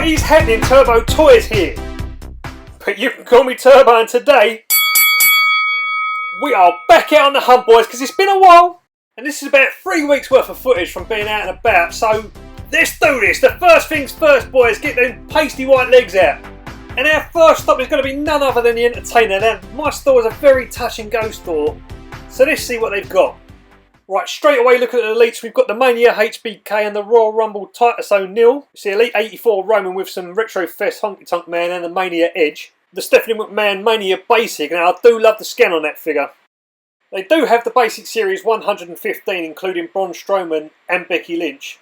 What is happening, Turbo Toys here? But you can call me Turbo, and today we are back out on the hunt, boys, because it's been a while. And this is about 3 weeks worth of footage from being out and about, so let's do this. The first things first, boys, get them pasty white legs out. And our first stop is going to be none other than The Entertainer. Now, my store is a very touch and go store, so let's see what they've got. Right, straight away look at the elites. We've got the Mania HBK and the Royal Rumble Titus O'Neil. You see Elite 84 Roman with some Retro Fest Honky Tonk Man and the Mania Edge. The Stephanie McMahon Mania Basic. Now I do love the scan on that figure. They do have the Basic Series 115 including Braun Strowman and Becky Lynch.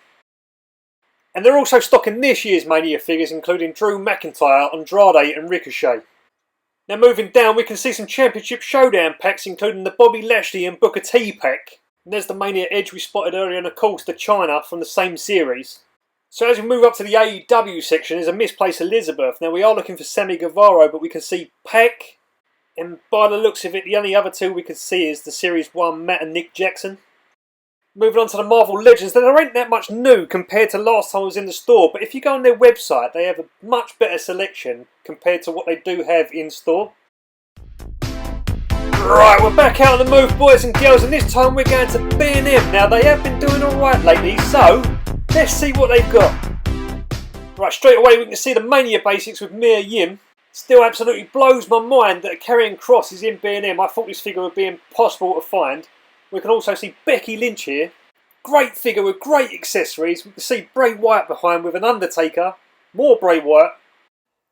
And they're also stocking this year's Mania figures including Drew McIntyre, Andrade and Ricochet. Now moving down we can see some Championship Showdown packs including the Bobby Lashley and Booker T pack. And there's the Mania Edge we spotted earlier and of course the China from the same series. So as we move up to the AEW section there's a misplaced Elizabeth. Now we are looking for Sammy Guevara but we can see Pac. And by the looks of it the only other two we can see is the Series 1 Matt and Nick Jackson. Moving on to the Marvel Legends. Now there ain't that much new compared to last time I was in the store. But if you go on their website they have a much better selection compared to what they do have in store. Right, we're back out on the move, boys and girls, and this time we're going to B&m. Now, they have been doing alright lately, so let's see what they've got. Right, straight away we can see the Mania Basics with Mia Yim. Still absolutely blows my mind that a Karrion Kross is in B&m. I thought this figure would be impossible to find. We can also see Becky Lynch here. Great figure with great accessories. We can see Bray Wyatt behind with an Undertaker. More Bray Wyatt.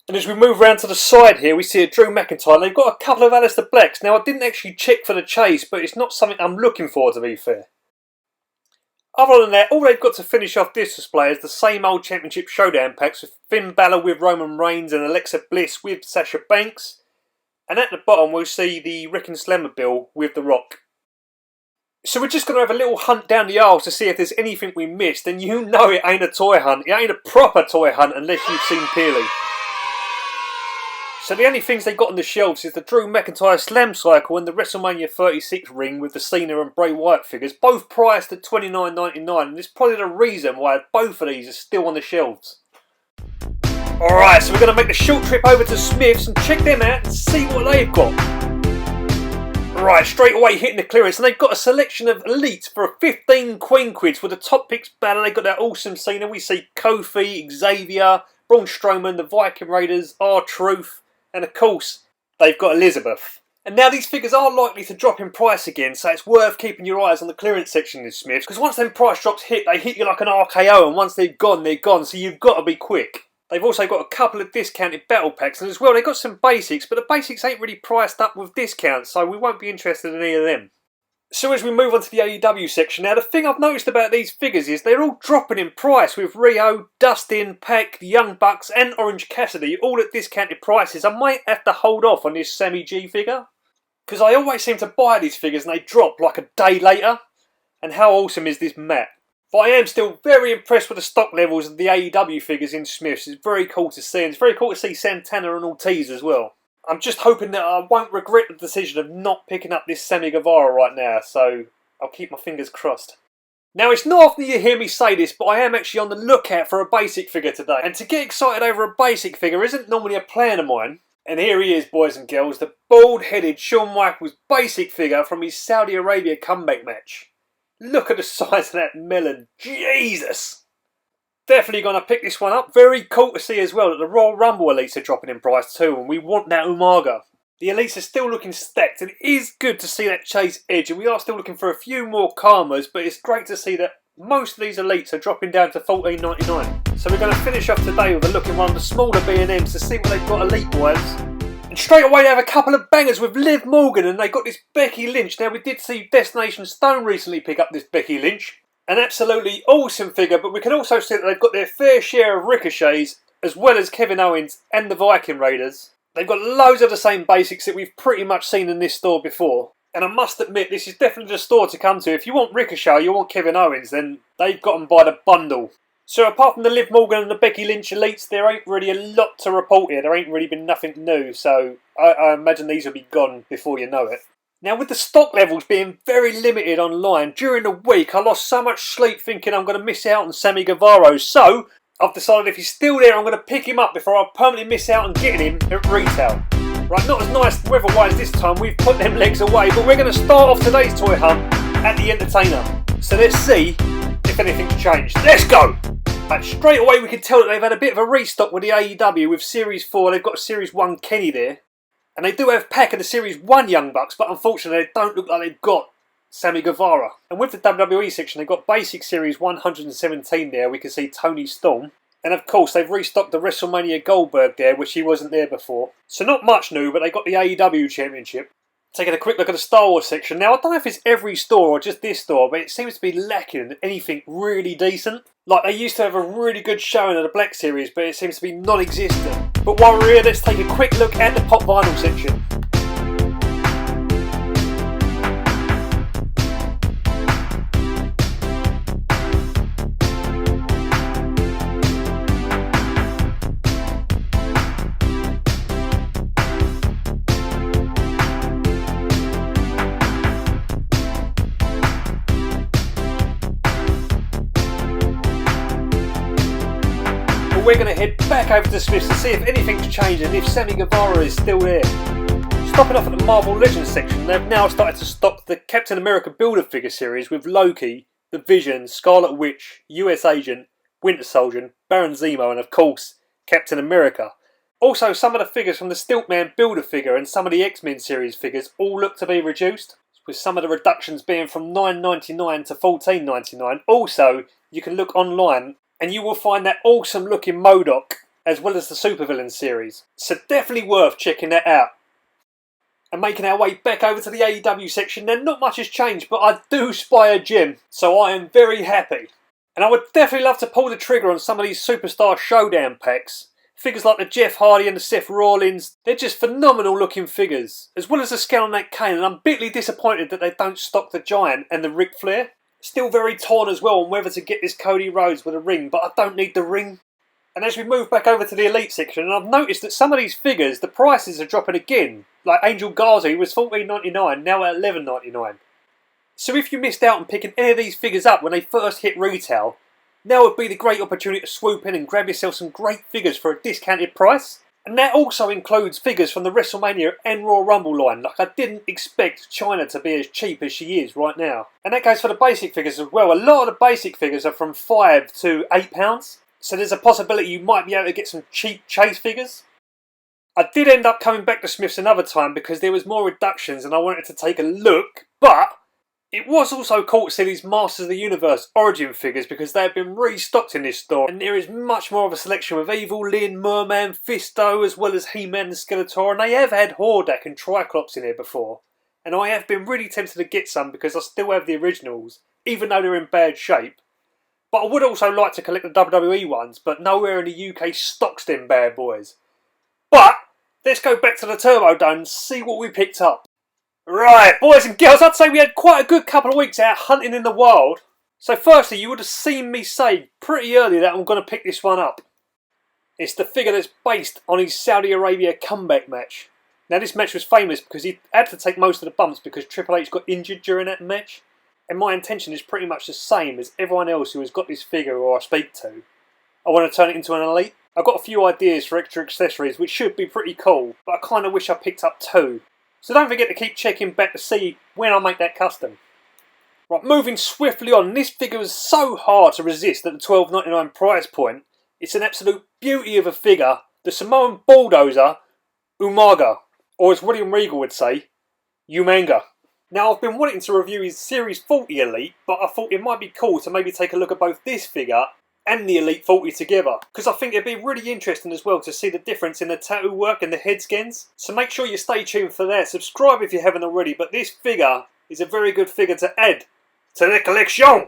And as we move around to the side here, we see a Drew McIntyre. They've got a couple of Aleister Blacks. Now, I didn't actually check for the chase, but it's not something I'm looking for, to be fair. Other than that, all they've got to finish off this display is the same old Championship Showdown packs with Finn Balor with Roman Reigns and Alexa Bliss with Sasha Banks. And at the bottom, we'll see the Rick and Slammer Bill with The Rock. So we're just going to have a little hunt down the aisles to see if there's anything we missed. And you know it ain't a toy hunt. It ain't a proper toy hunt unless you've seen Peely. So the only things they got on the shelves is the Drew McIntyre Slam Cycle and the WrestleMania 36 ring with the Cena and Bray Wyatt figures, both priced at $29.99, and it's probably the reason why both of these are still on the shelves. Alright, so we're going to make the short trip over to Smyths and check them out and see what they've got. Right, straight away hitting the clearance, and they've got a selection of elites for 15 Queen Quids with the top picks banner. They've got that awesome Cena. We see Kofi, Xavier, Braun Strowman, the Viking Raiders, R-Truth. And of course, they've got Elizabeth. And now these figures are likely to drop in price again, so it's worth keeping your eyes on the clearance section in Smyths. Because once them price drops hit, they hit you like an RKO, and once they're gone, so you've got to be quick. They've also got a couple of discounted battle packs, and as well, they've got some basics, but the basics ain't really priced up with discounts, so we won't be interested in any of them. So as we move on to the AEW section, now the thing I've noticed about these figures is they're all dropping in price with Rio, Dustin, Pac, the Young Bucks and Orange Cassidy all at discounted prices. I might have to hold off on this Sammy G figure because I always seem to buy these figures and they drop like a day later. And how awesome is this mat? But I am still very impressed with the stock levels of the AEW figures in Smyths. It's very cool to see, and it's very cool to see Santana and Ortiz as well. I'm just hoping that I won't regret the decision of not picking up this Sammy Guevara right now, so I'll keep my fingers crossed. Now, it's not often you hear me say this, but I am actually on the lookout for a basic figure today. And to get excited over a basic figure isn't normally a plan of mine. And here he is, boys and girls, the bald-headed Shawn Michaels basic figure from his Saudi Arabia comeback match. Look at the size of that melon. Jesus! Definitely going to pick this one up. Very cool to see as well that the Royal Rumble elites are dropping in price too, and we want that Umaga. The elites are still looking stacked, and it is good to see that Chase Edge, and we are still looking for a few more Karmas, but it's great to see that most of these elites are dropping down to $14.99. So we're going to finish off today with a look in one of the smaller B&Ms to see what they've got elite-wise. And straight away they have a couple of bangers with Liv Morgan, and they got this Becky Lynch. Now we did see Destination Stone recently pick up this Becky Lynch. An absolutely awesome figure, but we can also see that they've got their fair share of Ricochets, as well as Kevin Owens and the Viking Raiders. They've got loads of the same basics that we've pretty much seen in this store before. And I must admit, this is definitely the store to come to. If you want Ricochet or you want Kevin Owens, then they've got them by the bundle. So apart from the Liv Morgan and the Becky Lynch elites, there ain't really a lot to report here. There ain't really been nothing new, so I imagine these will be gone before you know it. Now, with the stock levels being very limited online, during the week I lost so much sleep thinking I'm going to miss out on Sammy Guevara. So, I've decided if he's still there, I'm going to pick him up before I permanently miss out on getting him at retail. Right, not as nice weather-wise this time, we've put them legs away, but we're going to start off today's toy hunt at The Entertainer. So let's see if anything's changed. Let's go! Right, straight away we can tell that they've had a bit of a restock with the AEW with Series 4. They've got Series 1 Kenny there. And they do have Pac of the Series 1 Young Bucks, but unfortunately they don't look like they've got Sammy Guevara. And with the WWE section, they've got Basic Series 117 there. We can see Tony Storm. And of course, they've restocked the WrestleMania Goldberg there, which he wasn't there before. So not much new, but they got the AEW Championship. Taking a quick look at the Star Wars section. Now, I don't know if it's every store or just this store, but it seems to be lacking anything really decent. Like, they used to have a really good showing of the Black Series, but it seems to be non-existent. But while we're here, let's take a quick look at the Pop Vinyl section. We're going to head back over to Smyths to see if anything's changed and if Sammy Guevara is still there. Stopping off at the Marvel Legends section, they've now started to stock the Captain America Build-A-Figure series with Loki, The Vision, Scarlet Witch, US Agent, Winter Soldier, Baron Zemo and of course Captain America. Also, some of the figures from the Stiltman Build-A-Figure and some of the X-Men series figures all look to be reduced, with some of the reductions being from $9.99 to $14.99. Also, you can look online and you will find that awesome looking MODOK as well as the Supervillain series. So definitely worth checking that out. And making our way back over to the AEW section, then not much has changed, but I do spy a gem, so I am very happy. And I would definitely love to pull the trigger on some of these Superstar Showdown packs. Figures like the Jeff Hardy and the Seth Rollins, they're just phenomenal looking figures. As well as the scale on that Kane, and I'm bitterly disappointed that they don't stock the Giant and the Ric Flair. Still very torn as well on whether to get this Cody Rhodes with a ring, but I don't need the ring. And as we move back over to the Elite section, and I've noticed that some of these figures, the prices are dropping again. Like Angel Gaza, he was $14.99, now at $11.99. So if you missed out on picking any of these figures up when they first hit retail, now would be the great opportunity to swoop in and grab yourself some great figures for a discounted price. And that also includes figures from the WrestleMania and Royal Rumble line. Like, I didn't expect China to be as cheap as she is right now. And that goes for the basic figures as well. A lot of the basic figures are from £5 to £8. So there's a possibility you might be able to get some cheap chase figures. I did end up coming back to Smyths another time because there was more reductions and I wanted to take a look. But it was also cool to see these Masters of the Universe Origin figures because they have been restocked in this store, and there is much more of a selection with Evil, Lyn, Merman, Fisto, as well as He-Man and Skeletor, and they have had Hordak and Triclops in here before. And I have been really tempted to get some because I still have the originals, even though they're in bad shape. But I would also like to collect the WWE ones, but nowhere in the UK stocks them bad boys. But let's go back to the Turbo Dome and see what we picked up. Right, boys and girls, I'd say we had quite a good couple of weeks out hunting in the wild. So firstly, you would have seen me say pretty early that I'm going to pick this one up. It's the figure that's based on his Saudi Arabia comeback match. Now this match was famous because he had to take most of the bumps because Triple H got injured during that match. And my intention is pretty much the same as everyone else who has got this figure or I speak to. I want to turn it into an Elite. I've got a few ideas for extra accessories which should be pretty cool, but I kind of wish I picked up two. So don't forget to keep checking back to see when I make that custom. Right, moving swiftly on, this figure was so hard to resist at the $12.99 price point. It's an absolute beauty of a figure, the Samoan bulldozer, Umaga, or as William Regal would say, Umanga. Now I've been wanting to review his Series 40 Elite, but I thought it might be cool to maybe take a look at both this figure and the Elite 40 together, because I think it'd be really interesting as well to see the difference in the tattoo work and the head skins. So make sure you stay tuned for that. Subscribe if you haven't already, but this figure is a very good figure to add to the collection.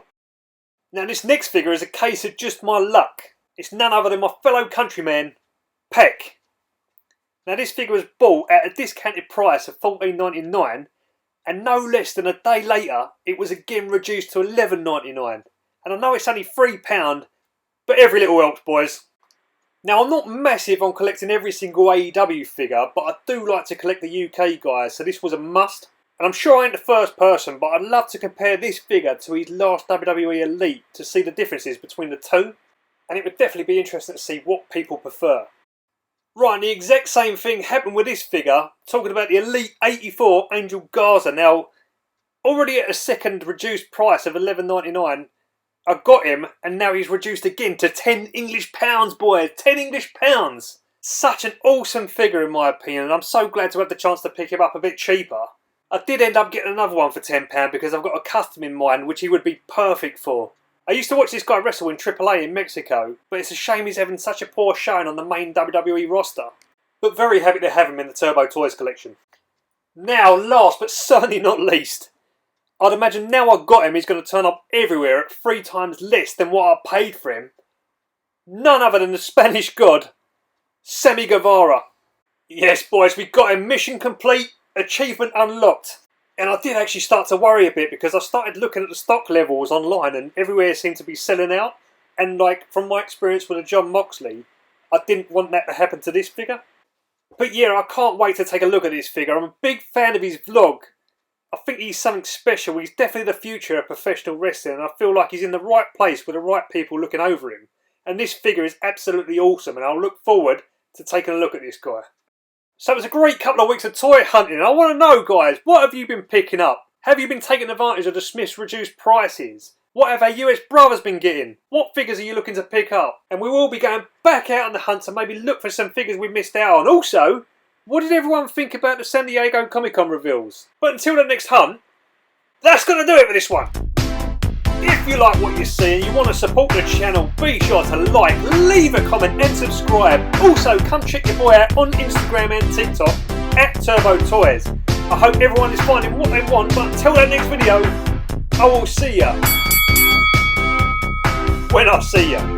Now this next figure is a case of just my luck. It's none other than my fellow countryman, Peck. Now this figure was bought at a discounted price of $14.99, and no less than a day later it was again reduced to $11.99. And I know it's only £3, but every little helps, boys. Now, I'm not massive on collecting every single AEW figure, but I do like to collect the UK guys, so this was a must. And I'm sure I ain't the first person, but I'd love to compare this figure to his last WWE Elite to see the differences between the two. and it would definitely be interesting to see what people prefer. Right, and the exact same thing happened with this figure, talking about the Elite 84 Angel Garza. Now, already at a second reduced price of $11.99, I got him, and now he's reduced again to £10 English, boys. £10 English. Such an awesome figure in my opinion, and I'm so glad to have the chance to pick him up a bit cheaper. I did end up getting another one for £10 because I've got a custom in mind which he would be perfect for. I used to watch this guy wrestle in AAA in Mexico, but it's a shame he's having such a poor showing on the main WWE roster. But very happy to have him in the Turbo Toys collection. Now, last but certainly not least, I'd imagine now I've got him, he's going to turn up everywhere at 3 times less than what I paid for him. None other than the Spanish God, Sammy Guevara. Yes, boys, we got him. Mission complete, achievement unlocked. And I did actually start to worry a bit because I started looking at the stock levels online and everywhere seemed to be selling out. And like, from my experience with a John Moxley, I didn't want that to happen to this figure. But yeah, I can't wait to take a look at this figure. I'm a big fan of his vlog. I think he's something special. He's definitely the future of professional wrestling, and I feel like he's in the right place with the right people looking over him. And this figure is absolutely awesome, and I'll look forward to taking a look at this guy. So it was a great couple of weeks of toy hunting, and I want to know, guys, what have you been picking up? Have you been taking advantage of the Smyths reduced prices? What have our US brothers been getting? What figures are you looking to pick up? And we will be going back out on the hunt to maybe look for some figures we missed out on. Also, what did everyone think about the San Diego Comic-Con reveals? But until the next hunt, that's going to do it for this one. If you like what you see and you want to support the channel, be sure to like, leave a comment and subscribe. Also, come check your boy out on Instagram and TikTok at Turbo Toys. I hope everyone is finding what they want, but until that next video, I will see ya when I see ya.